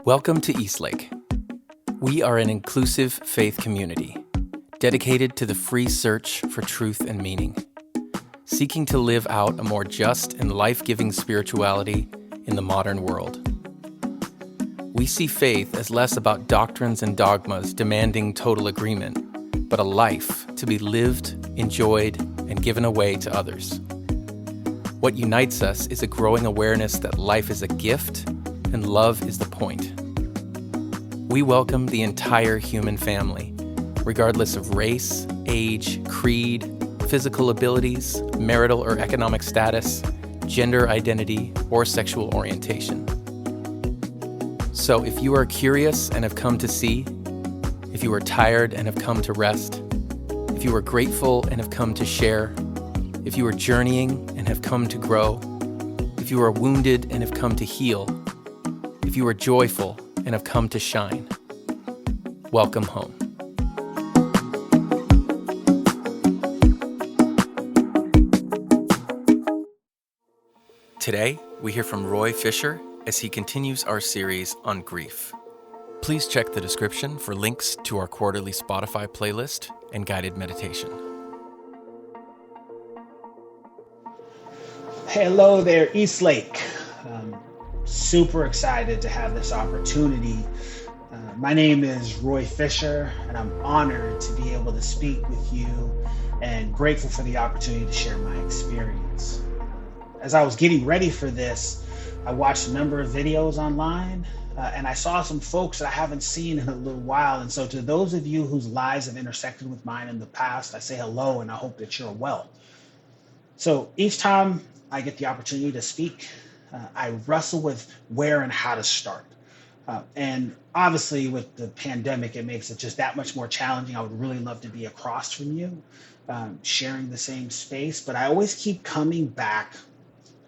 Welcome to Eastlake. We are an inclusive faith community dedicated to the free search for truth and meaning, seeking to live out a more just and life-giving spirituality in the modern world. We see faith as less about doctrines and dogmas demanding total agreement, but a life to be lived, enjoyed, and given away to others. What unites us is a growing awareness that life is a gift and love is the point. We welcome the entire human family, regardless of race, age, creed, physical abilities, marital or economic status, gender identity, or sexual orientation. So if you are curious and have come to see, if you are tired and have come to rest, if you are grateful and have come to share, if you are journeying and have come to grow, if you are wounded and have come to heal, if you are joyful and have come to shine, welcome home. Today, we hear from Roy Fisher as he continues our series on grief. Please check the description for links to our quarterly Spotify playlist and guided meditation. Hello there, Eastlake. Super excited to have this opportunity. My name is Roy Fisher, and I'm honored to be able to speak with you and grateful for the opportunity to share my experience. As I was getting ready for this, I watched a number of videos online, and I saw some folks that I haven't seen in a little while. And so to those of you whose lives have intersected with mine in the past, I say hello, and I hope that you're well. So each time I get the opportunity to speak, I wrestle with where and how to start. And obviously with the pandemic, it makes it just that much more challenging. I would really love to be across from you, sharing the same space, but I always keep coming back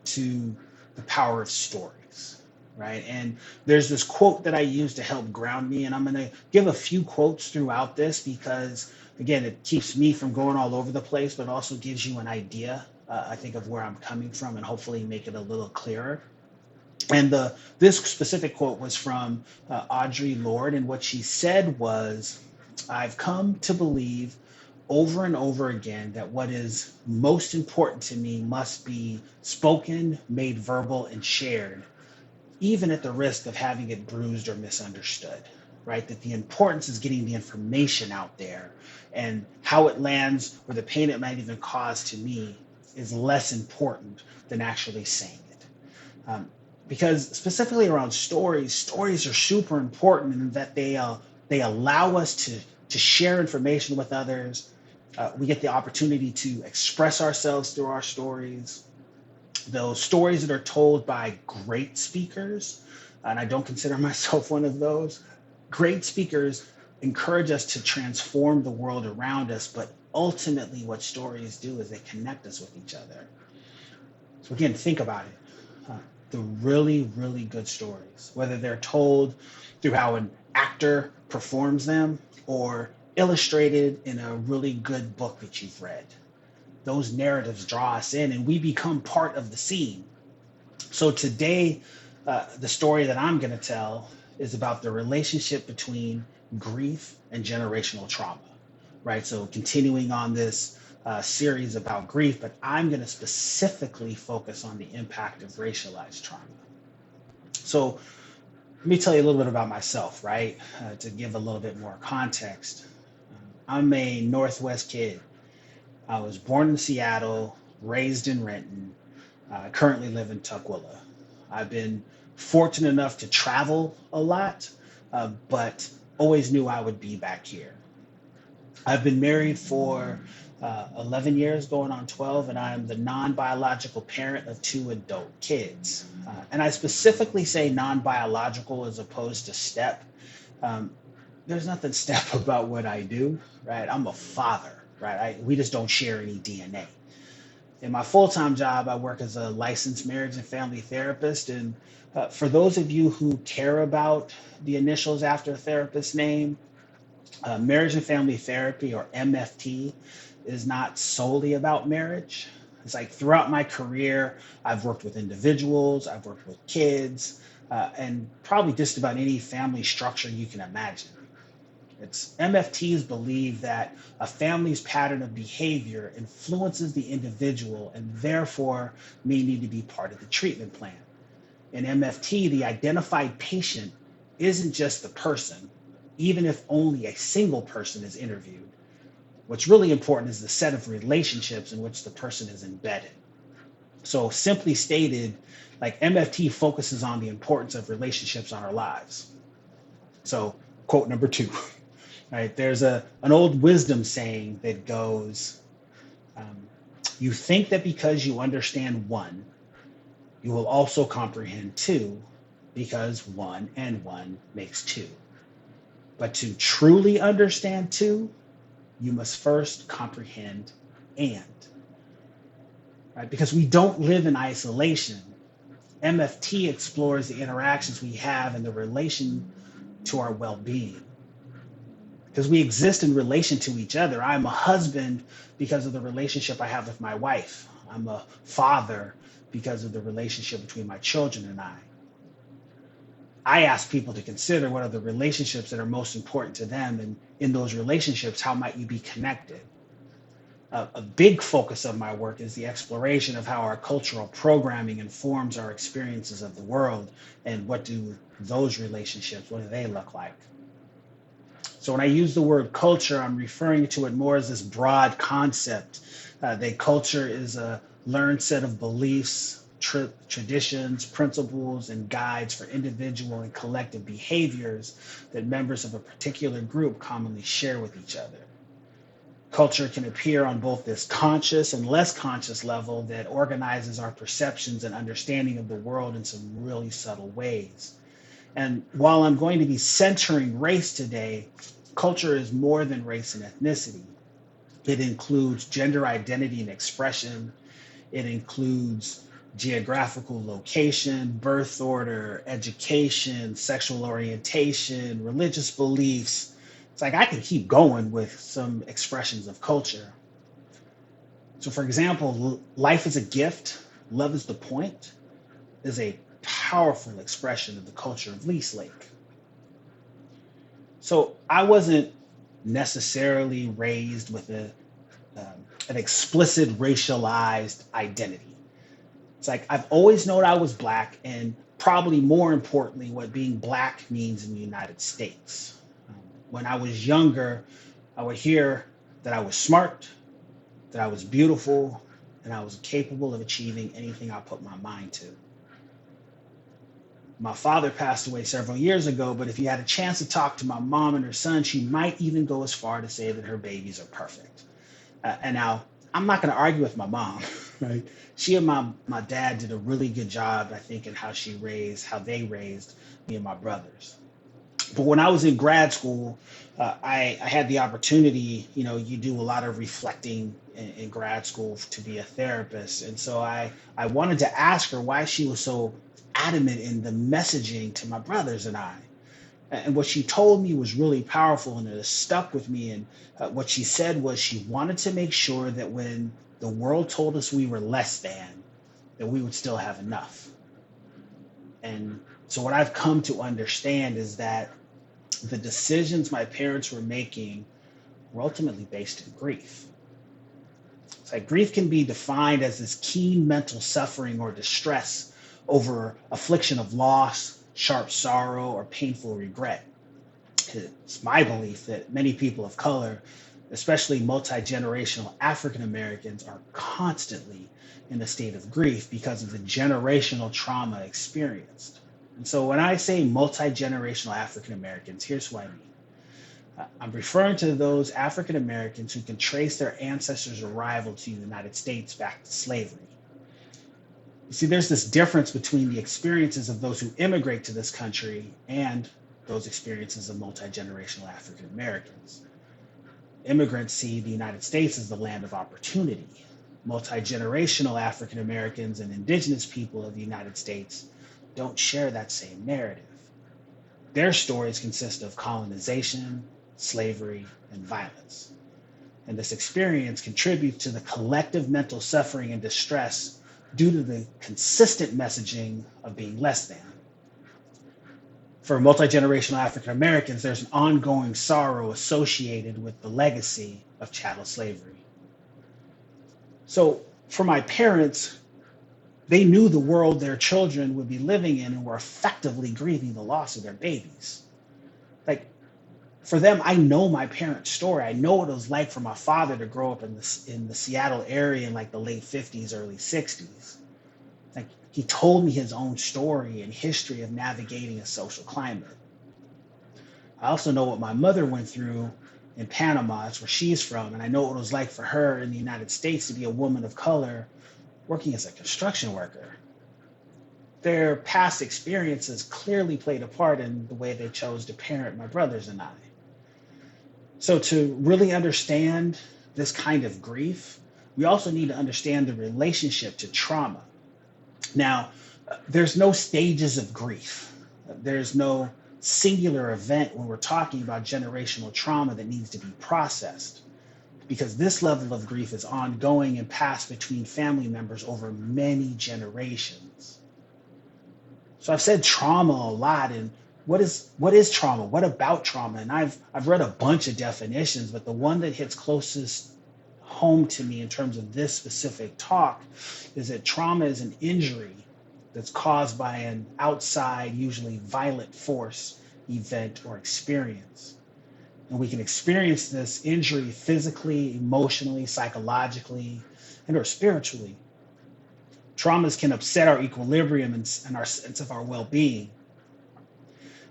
to the power of stories, right? And there's this quote that I use to help ground me, and I'm going to give a few quotes throughout this because, again, it keeps me from going all over the place, but also gives you an idea, I think, of where I'm coming from and hopefully make it a little clearer. And this specific quote was from Audre Lorde, and what she said was, "I've come to believe over and over again that what is most important to me must be spoken, made verbal, and shared, even at the risk of having it bruised or misunderstood," right? That the importance is getting the information out there, and how it lands or the pain it might even cause to me is less important than actually saying it. Because specifically around stories are super important in that they allow us to share information with others. We get the opportunity to express ourselves through our stories. Those stories that are told by great speakers, and I don't consider myself one of those, great speakers encourage us to transform the world around us, but ultimately what stories do is they connect us with each other. So again, think about it. The really, really good stories, whether they're told through how an actor performs them or illustrated in a really good book that you've read. Those narratives draw us in and we become part of the scene. So today, the story that I'm going to tell is about the relationship between grief and generational trauma, right? So continuing on this series about grief, but I'm going to specifically focus on the impact of racialized trauma. So let me tell you a little bit about myself, right? To give a little bit more context. I'm a Northwest kid. I was born in Seattle, raised in Renton, currently live in Tukwila. I've been fortunate enough to travel a lot, but always knew I would be back here. I've been married for 11 years, going on 12, and I am the non-biological parent of 2 adult kids. And I specifically say non-biological as opposed to step. There's nothing step about what I do, right? I'm a father, right? We just don't share any DNA. In my full-time job, I work as a licensed marriage and family therapist. And for those of you who care about the initials after a therapist's name, marriage and family therapy, or MFT, is not solely about marriage. It's like throughout my career, I've worked with individuals, I've worked with kids, and probably just about any family structure you can imagine. MFTs believe that a family's pattern of behavior influences the individual and therefore may need to be part of the treatment plan. In MFT, the identified patient isn't just the person, even if only a single person is interviewed. What's really important is the set of relationships in which the person is embedded. So, simply stated, like MFT focuses on the importance of relationships on our lives. So, quote number two, right? There's an old wisdom saying that goes, um, you think that because you understand one, you will also comprehend two, because one and one makes two. But to truly understand two, you must first comprehend and, right? Because we don't live in isolation. MFT explores the interactions we have in the relation to our well being. Because we exist in relation to each other. I'm a husband because of the relationship I have with my wife. I'm a father because of the relationship between my children and I ask people to consider what are the relationships that are most important to them. And in those relationships, how might you be connected? A big focus of my work is the exploration of how our cultural programming informs our experiences of the world and what do those relationships, what do they look like? So when I use the word culture, I'm referring to it more as this broad concept that culture is a learned set of beliefs, traditions, principles, and guides for individual and collective behaviors that members of a particular group commonly share with each other. Culture can appear on both this conscious and less conscious level that organizes our perceptions and understanding of the world in some really subtle ways. And while I'm going to be centering race today, culture is more than race and ethnicity. It includes gender identity and expression. It includes geographical location, birth order, education, sexual orientation, religious beliefs. It's like I can keep going with some expressions of culture. So, for example, life is a gift, love is the point, is a powerful expression of the culture of Lake. So I wasn't necessarily raised with an explicit racialized identity. It's like I've always known I was black, and probably more importantly, what being black means in the United States. When I was younger, I would hear that I was smart, that I was beautiful, and I was capable of achieving anything I put my mind to. My father passed away several years ago, but if you had a chance to talk to my mom and her son, she might even go as far to say that her babies are perfect. And now, I'm not going to argue with my mom, right? She and my dad did a really good job, I think, in how they raised me and my brothers. But when I was in grad school, I had the opportunity, you do a lot of reflecting in grad school to be a therapist. And so I wanted to ask her why she was so adamant in the messaging to my brothers and I. And what she told me was really powerful and it has stuck with me. And what she said was she wanted to make sure that when the world told us we were less than, that we would still have enough. And so what I've come to understand is that the decisions my parents were making were ultimately based in grief. It's like grief can be defined as this keen mental suffering or distress over affliction of loss, sharp sorrow, or painful regret. It's my belief that many people of color, especially multi-generational African Americans, are constantly in a state of grief because of the generational trauma experienced. And so when I say multi-generational African Americans, here's what I mean. I'm referring to those African Americans who can trace their ancestors' arrival to the United States back to slavery. You see, there's this difference between the experiences of those who immigrate to this country and those experiences of multi-generational African Americans. Immigrants see the United States as the land of opportunity. Multi-generational African Americans and indigenous people of the United States don't share that same narrative. Their stories consist of colonization, slavery, and violence. And this experience contributes to the collective mental suffering and distress due to the consistent messaging of being less than. For multi-generational African Americans, there's an ongoing sorrow associated with the legacy of chattel slavery. So for my parents, they knew the world their children would be living in and were effectively grieving the loss of their babies. Like, for them, I know my parents' story. I know what it was like for my father to grow up in the Seattle area in like the late 50s, early 60s. Like, he told me his own story and history of navigating a social climate. I also know what my mother went through in Panama. That's where she's from. And I know what it was like for her in the United States to be a woman of color working as a construction worker. Their past experiences clearly played a part in the way they chose to parent my brothers and I. So, to really understand this kind of grief, we also need to understand the relationship to trauma. Now, there's no stages of grief. There's no singular event when we're talking about generational trauma that needs to be processed, because this level of grief is ongoing and passed between family members over many generations. So I've said trauma a lot, and what is trauma? What about trauma? And I've read a bunch of definitions, but the one that hits closest home to me in terms of this specific talk is that trauma is an injury that's caused by an outside, usually violent force, event, or experience. And we can experience this injury physically, emotionally, psychologically, and or spiritually. Traumas can upset our equilibrium and our sense of our well-being.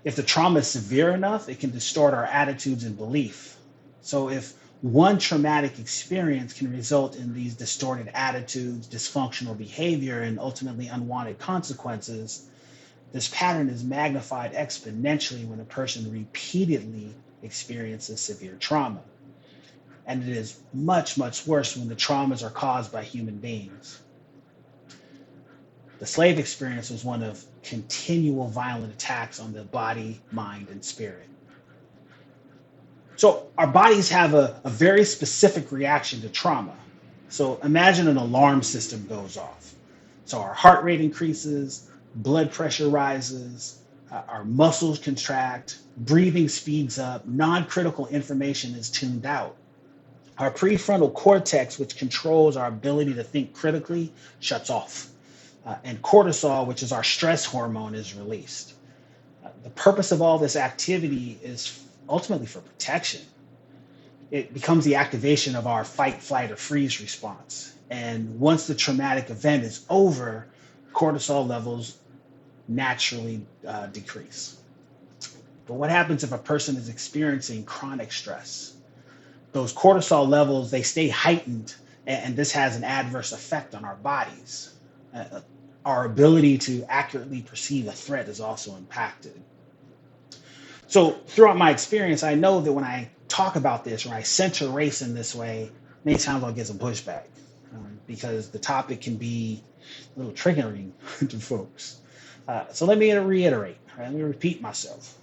If the trauma is severe enough, it can distort our attitudes and belief. So if one traumatic experience can result in these distorted attitudes, dysfunctional behavior, and ultimately unwanted consequences, this pattern is magnified exponentially when a person repeatedly experiences severe trauma. And it is much, much worse when the traumas are caused by human beings. The slave experience was one of continual violent attacks on the body, mind, and spirit. So our bodies have a very specific reaction to trauma. So imagine an alarm system goes off. So our heart rate increases, blood pressure rises, our muscles contract, breathing speeds up, non-critical information is tuned out. Our prefrontal cortex, which controls our ability to think critically, shuts off. And cortisol, which is our stress hormone, is released. The purpose of all this activity is ultimately for protection. It becomes the activation of our fight, flight, or freeze response. And once the traumatic event is over, cortisol levels naturally decrease. But what happens if a person is experiencing chronic stress? Those cortisol levels, they stay heightened, and this has an adverse effect on our bodies. Our ability to accurately perceive a threat is also impacted. So throughout my experience, I know that when I talk about this or I center race in this way, many times I'll get some pushback because the topic can be a little triggering to folks. So let me reiterate, right? Let me repeat myself.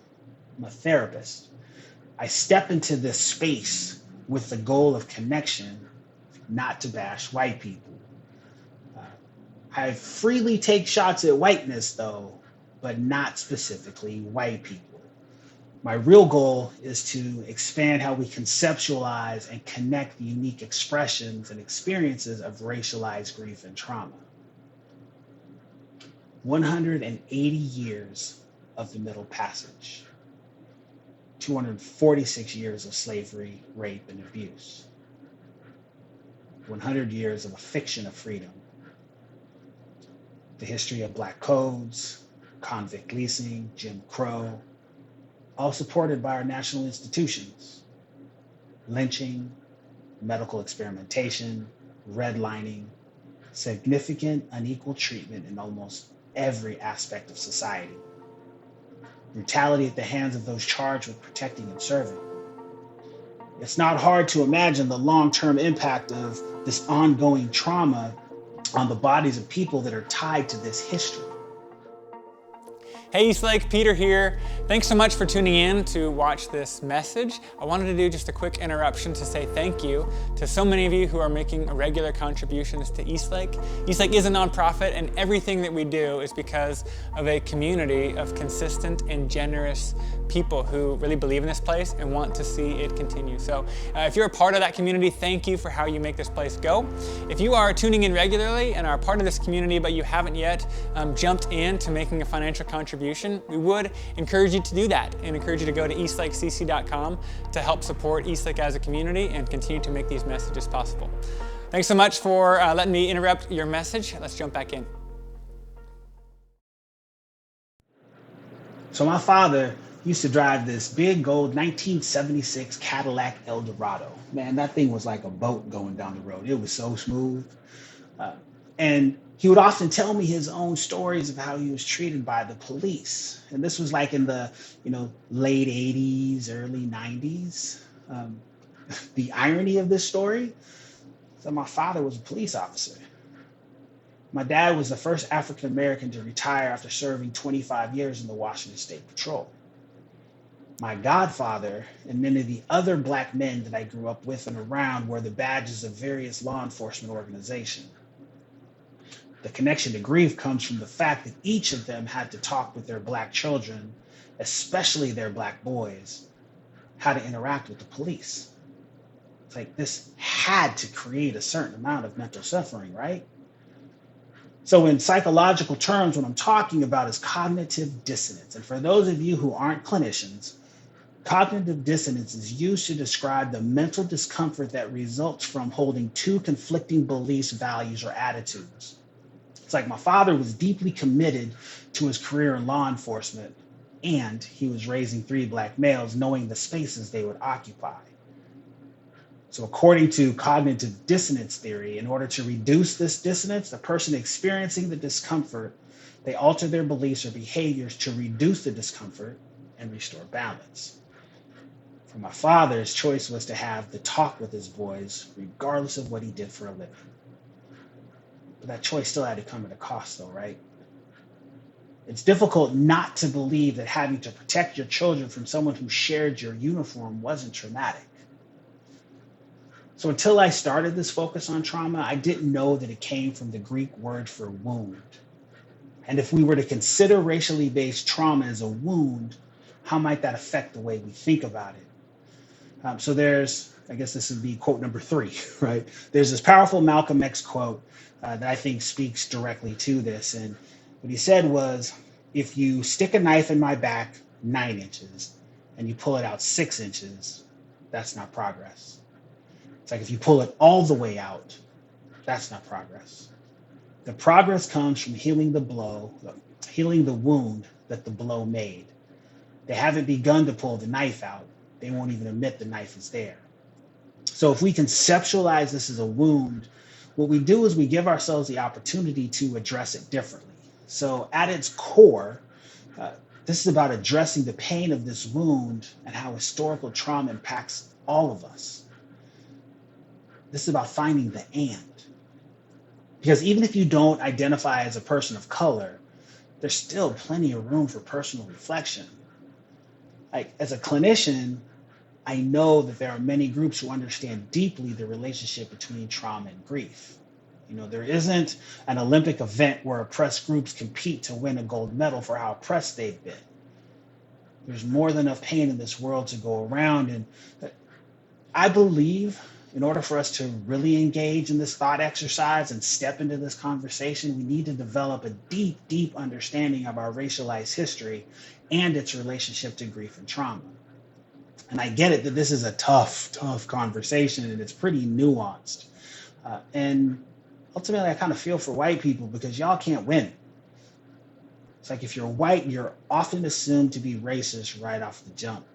I'm a therapist. I step into this space with the goal of connection, not to bash white people. I freely take shots at whiteness, though, but not specifically white people. My real goal is to expand how we conceptualize and connect the unique expressions and experiences of racialized grief and trauma. 180 years of the Middle Passage, 246 years of slavery, rape, and abuse, 100 years of a fiction of freedom, the history of Black codes, convict leasing, Jim Crow, all supported by our national institutions, lynching, medical experimentation, redlining, significant unequal treatment in almost every aspect of society, brutality at the hands of those charged with protecting and serving. It's not hard to imagine the long-term impact of this ongoing trauma on the bodies of people that are tied to this history. Hey Eastlake, Peter here. Thanks so much for tuning in to watch this message. I wanted to do just a quick interruption to say thank you to so many of you who are making regular contributions to Eastlake. Eastlake is a nonprofit, and everything that we do is because of a community of consistent and generous people who really believe in this place and want to see it continue. So if you're a part of that community, thank you for how you make this place go. If you are tuning in regularly and are part of this community but you haven't yet jumped in to making a financial contribution, we would encourage you to do that and encourage you to go to eastlakecc.com to help support Eastlake as a community and continue to make these messages possible. Thanks so much for letting me interrupt your message. Let's jump back in. So my father used to drive this big gold 1976 Cadillac Eldorado. Man, that thing was like a boat going down the road. It was so smooth. And he would often tell me his own stories of how he was treated by the police. And this was like in the, late 80s, early 90s. The irony of this story is that my father was a police officer. My dad was the first African American to retire after serving 25 years in the Washington State Patrol. My godfather and many of the other Black men that I grew up with and around wore the badges of various law enforcement organizations. The connection to grief comes from the fact that each of them had to talk with their Black children, especially their Black boys, how to interact with the police. It's like this had to create a certain amount of mental suffering, right? So in psychological terms, what I'm talking about is cognitive dissonance. And for those of you who aren't clinicians, cognitive dissonance is used to describe the mental discomfort that results from holding two conflicting beliefs, values, or attitudes. It's like my father was deeply committed to his career in law enforcement, and he was raising 3 Black males, knowing the spaces they would occupy. So according to cognitive dissonance theory, in order to reduce this dissonance, the person experiencing the discomfort, they alter their beliefs or behaviors to reduce the discomfort and restore balance. For my father, his choice was to have the talk with his boys, regardless of what he did for a living. But that choice still had to come at a cost, though, right? It's difficult not to believe that having to protect your children from someone who shared your uniform wasn't traumatic. So until I started this focus on trauma, I didn't know that it came from the Greek word for wound. And if we were to consider racially based trauma as a wound, how might that affect the way we think about it? So there's, I guess this would be quote number 3, right? There's this powerful Malcolm X quote that I think speaks directly to this. And what he said was, if you stick a knife in my back 9 inches and you pull it out 6 inches, that's not progress. It's like if you pull it all the way out, that's not progress. The progress comes from healing the wound that the blow made. They haven't begun to pull the knife out. They won't even admit the knife is there. So if we conceptualize this as a wound, what we do is we give ourselves the opportunity to address it differently. So at its core, this is about addressing the pain of this wound and how historical trauma impacts all of us. This is about finding the and. Because even if you don't identify as a person of color, there's still plenty of room for personal reflection. Like as a clinician, I know that there are many groups who understand deeply the relationship between trauma and grief. There isn't an Olympic event where oppressed groups compete to win a gold medal for how oppressed they've been. There's more than enough pain in this world to go around. And I believe in order for us to really engage in this thought exercise and step into this conversation, we need to develop a deep, deep understanding of our racialized history and its relationship to grief and trauma. And I get it that this is a tough conversation and it's pretty nuanced. And ultimately, I kind of feel for white people because y'all can't win. It's like if you're white, you're often assumed to be racist right off the jump.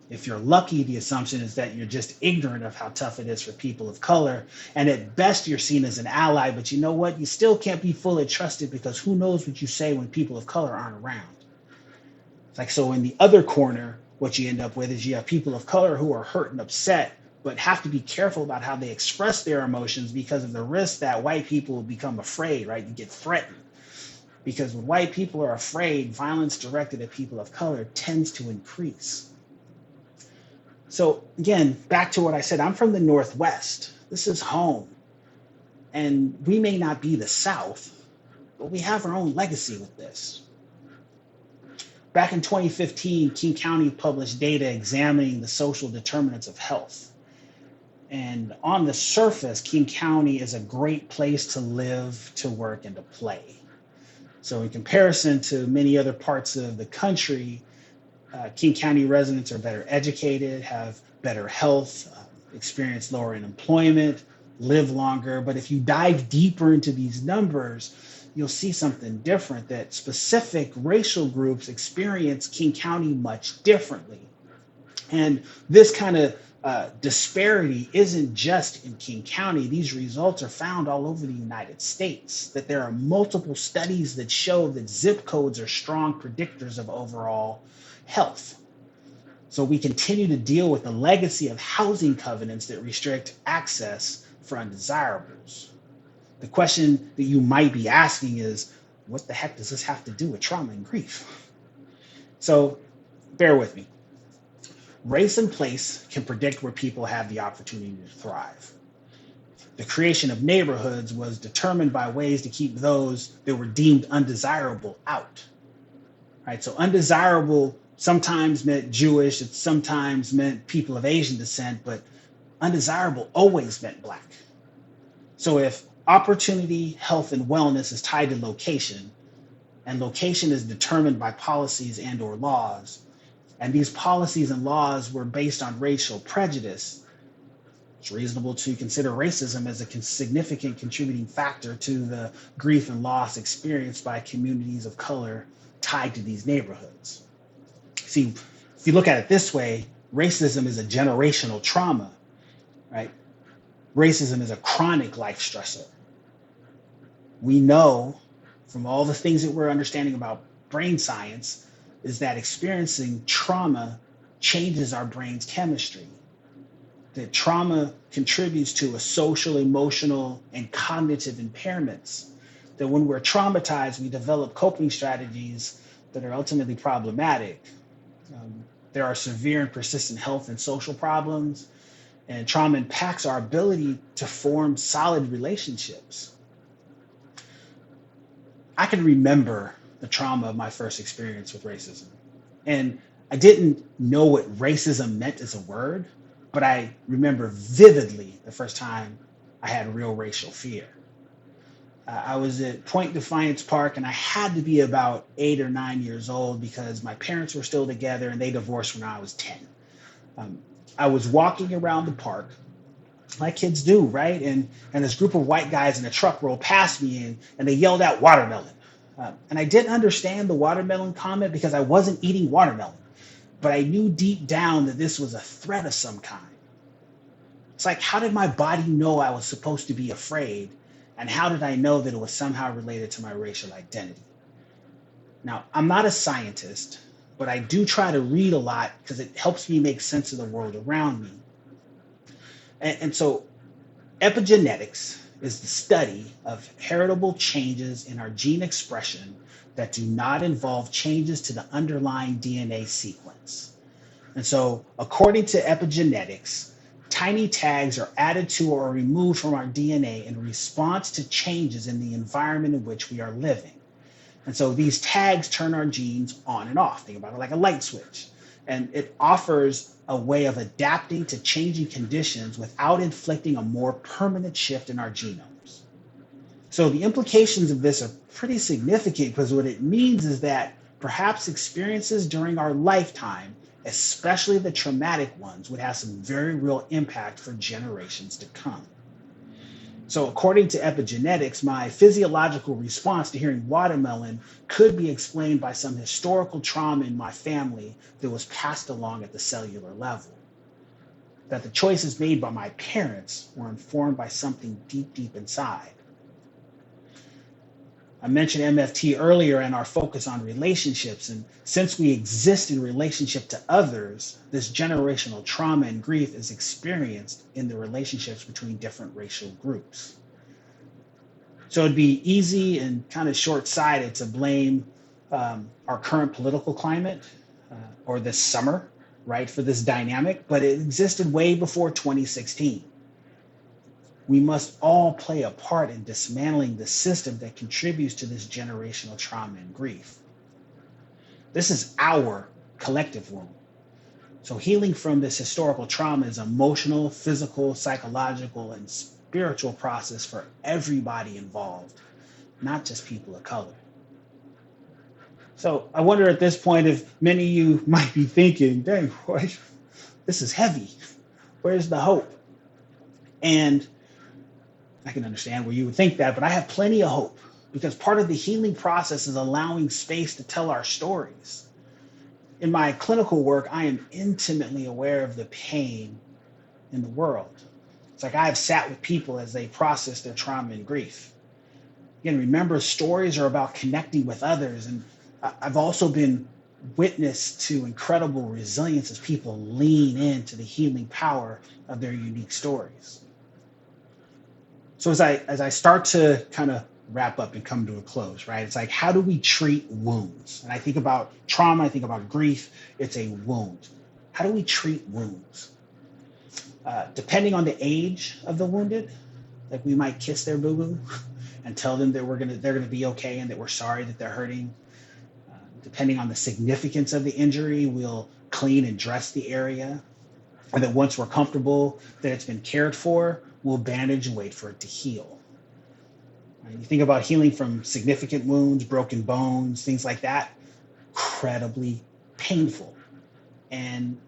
If you're lucky, the assumption is that you're just ignorant of how tough it is for people of color. And at best, you're seen as an ally. But you know what? You still can't be fully trusted because who knows what you say when people of color aren't around. It's like, so in the other corner, what you end up with is you have people of color who are hurt and upset, but have to be careful about how they express their emotions because of the risk that white people will become afraid, right? You get threatened. because when white people are afraid, violence directed at people of color tends to increase. So again, back to what I said, I'm from the Northwest. This is home. And we may not be the South, but we have our own legacy with this. Back in 2015, King County published data examining the social determinants of health. And on the surface, King County is a great place to live, to work, and to play. So in comparison to many other parts of the country, King County residents are better educated, have better health, experience lower unemployment, live longer. But if you dive deeper into these numbers, you'll see something different, that specific racial groups experience King County much differently. And this kind of disparity isn't just in King County. These results are found all over the United States, that there are multiple studies that show that zip codes are strong predictors of overall health. So we continue to deal with the legacy of housing covenants that restrict access for undesirables. The question that you might be asking is, what the heck does this have to do with trauma and grief? So bear with me. Race and place can predict where people have the opportunity to thrive. The creation of neighborhoods was determined by ways to keep those that were deemed undesirable out. Right? So undesirable sometimes meant Jewish, it sometimes meant people of Asian descent, but undesirable always meant Black. So if opportunity, health, and wellness is tied to location, and location is determined by policies and or laws, and these policies and laws were based on racial prejudice, it's reasonable to consider racism as a significant contributing factor to the grief and loss experienced by communities of color tied to these neighborhoods. See, if you look at it this way, racism is a generational trauma, right? Racism is a chronic life stressor. We know from all the things that we're understanding about brain science is that experiencing trauma changes our brain's chemistry. That trauma contributes to a social, emotional, and cognitive impairments. That when we're traumatized, we develop coping strategies that are ultimately problematic. There are severe and persistent health and social problems, and trauma impacts our ability to form solid relationships. I can remember the trauma of my first experience with racism. And I didn't know what racism meant as a word, but I remember vividly the first time I had real racial fear. I was at Point Defiance Park, and I had to be about 8 or 9 years old because my parents were still together and they divorced when I was 10. I was walking around the park like kids do, right? And this group of white guys in a truck rolled past me and they yelled out watermelon. And I didn't understand the watermelon comment because I wasn't eating watermelon, but I knew deep down that this was a threat of some kind. It's like, how did my body know I was supposed to be afraid? And how did I know that it was somehow related to my racial identity? Now, I'm not a scientist, but I do try to read a lot because it helps me make sense of the world around me. And so epigenetics is the study of heritable changes in our gene expression that do not involve changes to the underlying DNA sequence. And so according to epigenetics, tiny tags are added to or removed from our DNA in response to changes in the environment in which we are living. And so these tags turn our genes on and off. Think about it like a light switch. And it offers a way of adapting to changing conditions without inflicting a more permanent shift in our genomes. So the implications of this are pretty significant because what it means is that perhaps experiences during our lifetime, especially the traumatic ones, would have some very real impact for generations to come. So according to epigenetics, my physiological response to hearing watermelon could be explained by some historical trauma in my family that was passed along at the cellular level. That the choices made by my parents were informed by something deep, deep inside. I mentioned MFT earlier and our focus on relationships. And since we exist in relationship to others, this generational trauma and grief is experienced in the relationships between different racial groups. So it'd be easy and kind of short-sighted to blame our current political climate or this summer, right, for this dynamic, but it existed way before 2016. We must all play a part in dismantling the system that contributes to this generational trauma and grief. This is our collective wound. So healing from this historical trauma is an emotional, physical, psychological, and spiritual process for everybody involved, not just people of color. So I wonder at this point if many of you might be thinking, dang, boy, this is heavy. Where's the hope? And I can understand where you would think that, but I have plenty of hope because part of the healing process is allowing space to tell our stories. In my clinical work, I am intimately aware of the pain in the world. It's like I have sat with people as they process their trauma and grief. Again, remember, stories are about connecting with others. And I've also been witness to incredible resilience as people lean into the healing power of their unique stories. So as I start to kind of wrap up and come to a close, right? It's like, how do we treat wounds? And I think about trauma, I think about grief. It's a wound. How do we treat wounds? Depending on the age of the wounded, like we might kiss their boo-boo and tell them that they're gonna be okay and that we're sorry that they're hurting. Depending on the significance of the injury, we'll clean and dress the area. And that once we're comfortable that it's been cared for, we'll bandage and wait for it to heal. You think about healing from significant wounds, broken bones, things like that, incredibly painful. And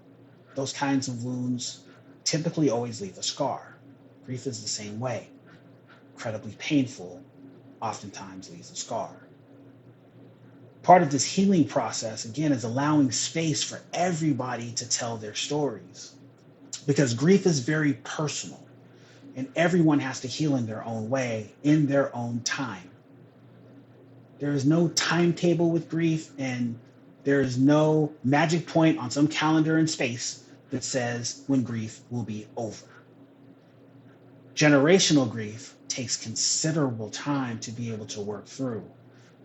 those kinds of wounds typically always leave a scar. Grief is the same way. Incredibly painful, oftentimes leaves a scar. Part of this healing process, again, is allowing space for everybody to tell their stories. Because grief is very personal. And everyone has to heal in their own way, in their own time. There is no timetable with grief, and there is no magic point on some calendar in space that says when grief will be over. Generational grief takes considerable time to be able to work through,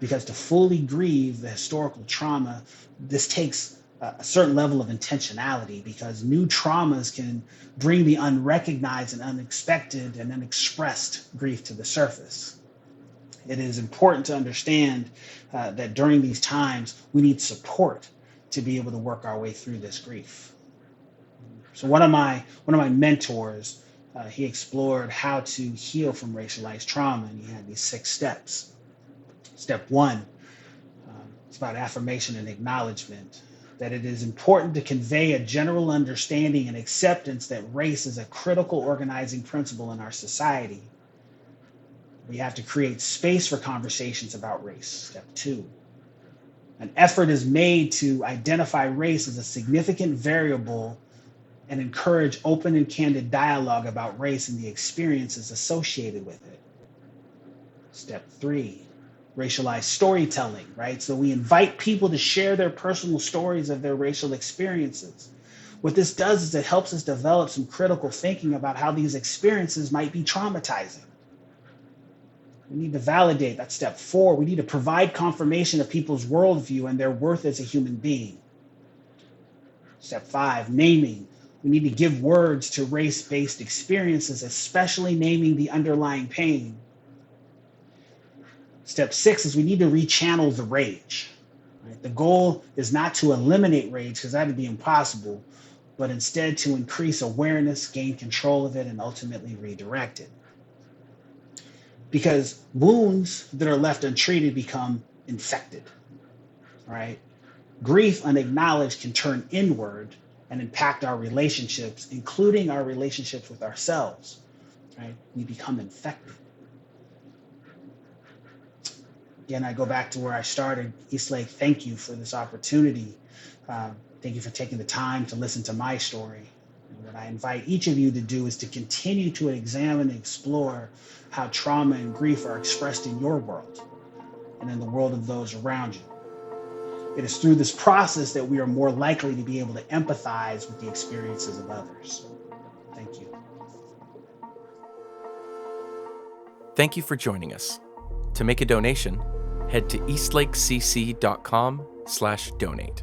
because to fully grieve the historical trauma, this takes a certain level of intentionality, because new traumas can bring the unrecognized and unexpected and unexpressed grief to the surface. It is important to understand that during these times, we need support to be able to work our way through this grief. So one of my mentors, he explored how to heal from racialized trauma, and he had these 6 steps. Step 1, it's about affirmation and acknowledgement. That it is important to convey a general understanding and acceptance that race is a critical organizing principle in our society. We have to create space for conversations about race. Step 2, an effort is made to identify race as a significant variable and encourage open and candid dialogue about race and the experiences associated with it. Step 3, racialized storytelling, right? So we invite people to share their personal stories of their racial experiences. What this does is it helps us develop some critical thinking about how these experiences might be traumatizing. We need to validate, that's step 4. We need to provide confirmation of people's worldview and their worth as a human being. Step 5, naming. We need to give words to race-based experiences, especially naming the underlying pain. Step 6 is we need to rechannel the rage. Right? The goal is not to eliminate rage, because that would be impossible, but instead to increase awareness, gain control of it, and ultimately redirect it. Because wounds that are left untreated become infected. Right? Grief unacknowledged can turn inward and impact our relationships, including our relationships with ourselves. Right? We become infected. Again, I go back to where I started. Eastlake, thank you for this opportunity. Thank you for taking the time to listen to my story. And what I invite each of you to do is to continue to examine and explore how trauma and grief are expressed in your world and in the world of those around you. It is through this process that we are more likely to be able to empathize with the experiences of others. Thank you. Thank you for joining us. To make a donation, head to eastlakecc.com/donate.